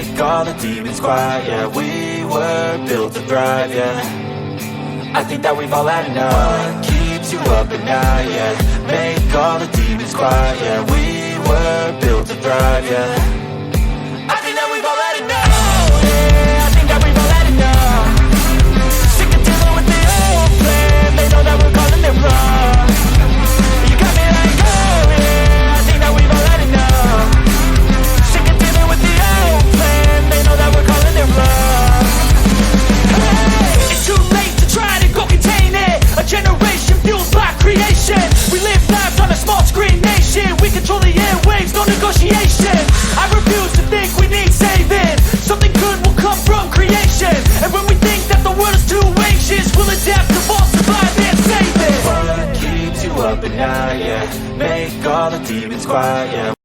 make all the demons quiet. Yeah, we were built to thrive, yeah. I think that we've all had enough. What keeps you up at night, yeah. Make all the demons quiet, yeah. We were built to thrive, yeah. I think that we've all had enough. Oh, yeah, I think that we've all had enough. Sick of dealing with the old plan. They know that we're calling it wrong. You got me like, oh yeah, I think that we've all had enough. Sick of dealing with the old plan. They know that we're calling it wrong. Hey, it's too late to try to go contain it. A generation fueled by creation. We live lives on a small screen nation. We control the airwaves, no negotiation. I refuse to think we need saving. Something good will come from creation. And when we think that the world is too anxious, we'll adapt, evolve, survive and save it. What keeps you up at night, yeah. Make all the demons quiet, yeah.